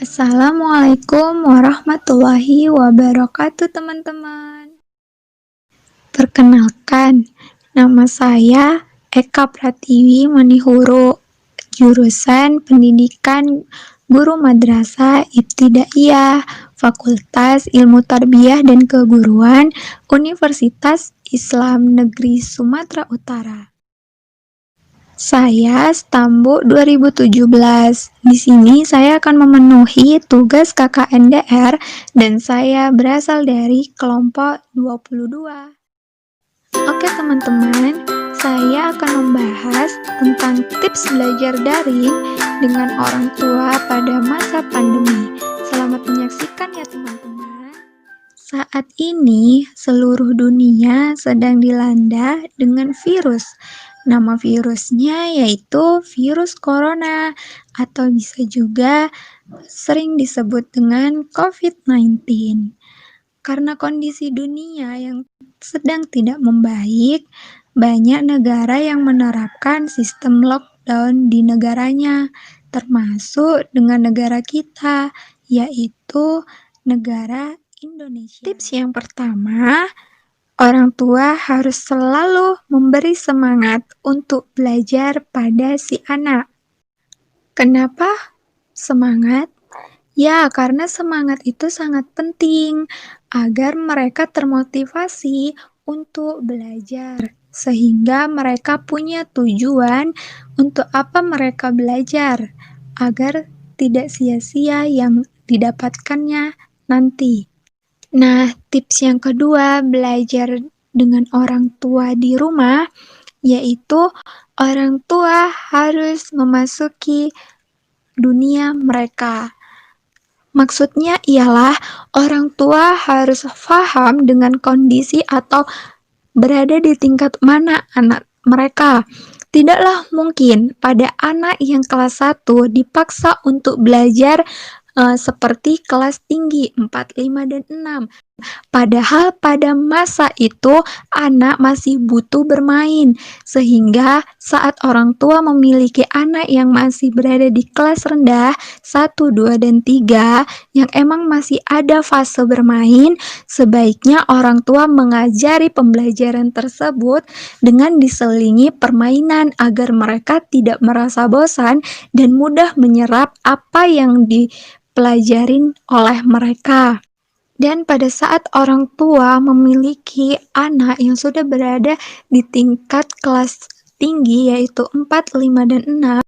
Assalamualaikum warahmatullahi wabarakatuh teman-teman. Perkenalkan, nama saya Eka Pratiwi Manihuru, jurusan Pendidikan Guru Madrasah Ibtidaiyah, Fakultas Ilmu Tarbiyah dan Keguruan, Universitas Islam Negeri Sumatera Utara. Saya Stambu 2017. Di sini saya akan memenuhi tugas KKNDR dan saya berasal dari kelompok 22. Oke teman-teman, saya akan membahas tentang tips belajar daring dengan orang tua pada masa pandemi. Selamat menyaksikan ya teman-teman. Saat ini seluruh dunia sedang dilanda dengan virus. Nama virusnya yaitu virus corona atau bisa juga sering disebut dengan COVID-19. Karena kondisi dunia yang sedang tidak membaik, banyak negara yang menerapkan sistem lockdown di negaranya, termasuk dengan negara kita, yaitu negara Indonesia. Tips yang pertama, orang tua harus selalu memberi semangat untuk belajar pada si anak. Kenapa semangat? Ya, karena semangat itu sangat penting agar mereka termotivasi untuk belajar, sehingga mereka punya tujuan untuk apa mereka belajar, agar tidak sia-sia yang didapatkannya nanti. Nah, tips yang kedua, belajar dengan orang tua di rumah, yaitu orang tua harus memasuki dunia mereka. Maksudnya ialah orang tua harus paham dengan kondisi atau berada di tingkat mana anak mereka. Tidaklah mungkin pada anak yang kelas 1 dipaksa untuk belajar seperti kelas tinggi 4, 5, dan 6. Padahal pada masa itu anak masih butuh bermain, sehingga saat orang tua memiliki anak yang masih berada di kelas rendah 1, 2, dan 3 yang emang masih ada fase bermain, sebaiknya orang tua mengajari pembelajaran tersebut dengan diselingi permainan agar mereka tidak merasa bosan dan mudah menyerap apa yang dipelajarin oleh mereka. Dan pada saat orang tua memiliki anak yang sudah berada di tingkat kelas tinggi yaitu 4, 5, dan 6,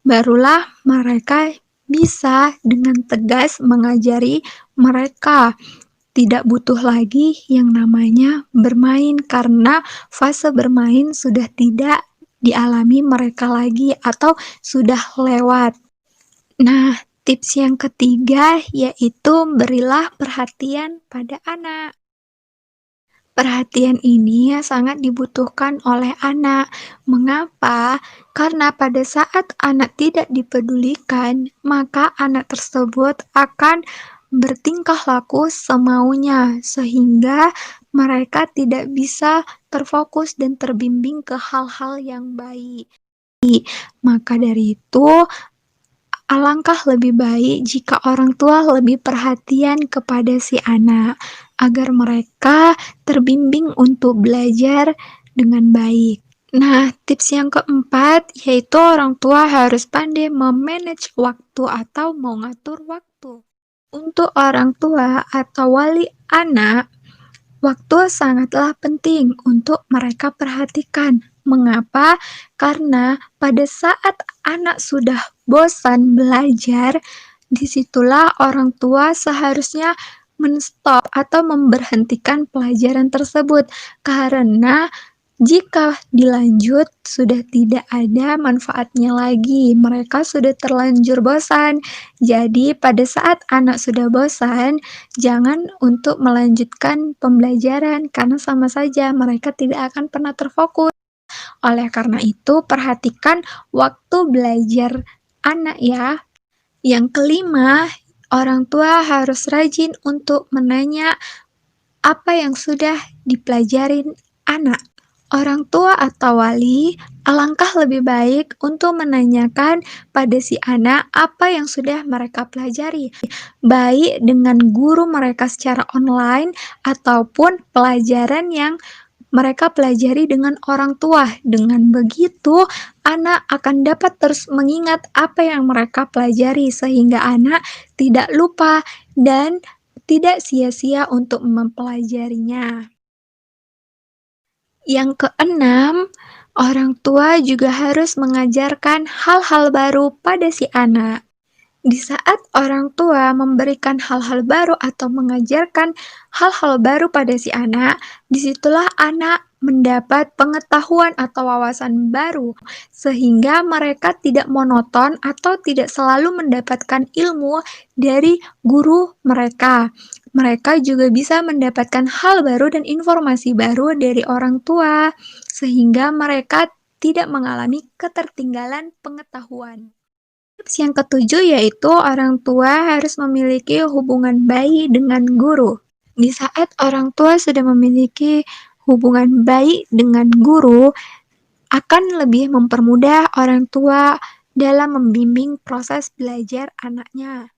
barulah mereka bisa dengan tegas mengajari mereka. Tidak butuh lagi yang namanya bermain karena fase bermain sudah tidak dialami mereka lagi atau sudah lewat. Nah, tips yang ketiga yaitu berilah perhatian pada anak. Perhatian ini sangat dibutuhkan oleh anak. Mengapa? Karena pada saat anak tidak dipedulikan, maka anak tersebut akan bertingkah laku semaunya, sehingga mereka tidak bisa terfokus dan terbimbing ke hal-hal yang baik. Maka dari itu, alangkah lebih baik jika orang tua lebih perhatian kepada si anak, agar mereka terbimbing untuk belajar dengan baik. Nah, tips yang keempat yaitu orang tua harus pandai memanage waktu atau mengatur waktu. Untuk orang tua atau wali anak, waktu sangatlah penting untuk mereka perhatikan. Mengapa? Karena pada saat anak sudah bosan belajar, disitulah orang tua seharusnya menstop atau memberhentikan pelajaran tersebut. Karena jika dilanjut, sudah tidak ada manfaatnya lagi. Mereka sudah terlanjur bosan. Jadi, pada saat anak sudah bosan, jangan untuk melanjutkan pembelajaran, karena sama saja mereka tidak akan pernah terfokus. Oleh karena itu, perhatikan waktu belajar anak ya. Yang kelima, orang tua harus rajin untuk menanya apa yang sudah dipelajarin anak. Orang tua atau wali, alangkah lebih baik untuk menanyakan pada si anak apa yang sudah mereka pelajari, baik dengan guru mereka secara online ataupun pelajaran yang mereka pelajari dengan orang tua. Dengan begitu, anak akan dapat terus mengingat apa yang mereka pelajari, sehingga anak tidak lupa dan tidak sia-sia untuk mempelajarinya. Yang keenam, orang tua juga harus mengajarkan hal-hal baru pada si anak. Di saat orang tua memberikan hal-hal baru atau mengajarkan hal-hal baru pada si anak, disitulah anak mendapat pengetahuan atau wawasan baru, sehingga mereka tidak monoton atau tidak selalu mendapatkan ilmu dari guru mereka. Mereka juga bisa mendapatkan hal baru dan informasi baru dari orang tua, sehingga mereka tidak mengalami ketertinggalan pengetahuan. Tips yang ketujuh yaitu orang tua harus memiliki hubungan baik dengan guru. Di saat orang tua sudah memiliki hubungan baik dengan guru, akan lebih mempermudah orang tua dalam membimbing proses belajar anaknya.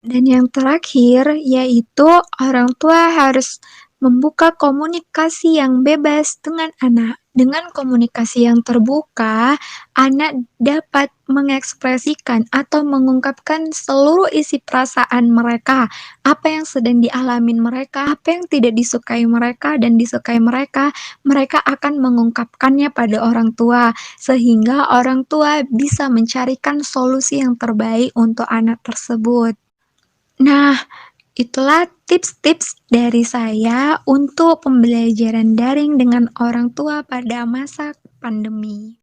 Dan yang terakhir, yaitu orang tua harus membuka komunikasi yang bebas dengan anak. Dengan komunikasi yang terbuka, anak dapat mengekspresikan atau mengungkapkan seluruh isi perasaan mereka, apa yang sedang dialami mereka, apa yang tidak disukai mereka dan disukai mereka, mereka akan mengungkapkannya pada orang tua, sehingga orang tua bisa mencarikan solusi yang terbaik untuk anak tersebut. Nah, itulah tips-tips dari saya untuk pembelajaran daring dengan orang tua pada masa pandemi.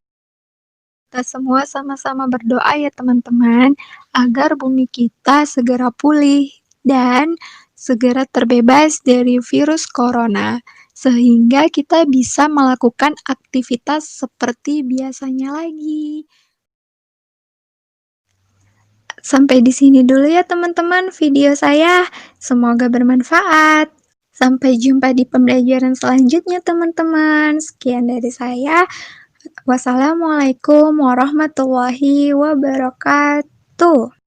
Kita semua sama-sama berdoa ya teman-teman, agar bumi kita segera pulih dan segera terbebas dari virus corona, sehingga kita bisa melakukan aktivitas seperti biasanya lagi. Sampai di sini dulu ya teman-teman video saya. Semoga bermanfaat. Sampai jumpa di pembelajaran selanjutnya teman-teman. Sekian dari saya. Wassalamualaikum warahmatullahi wabarakatuh.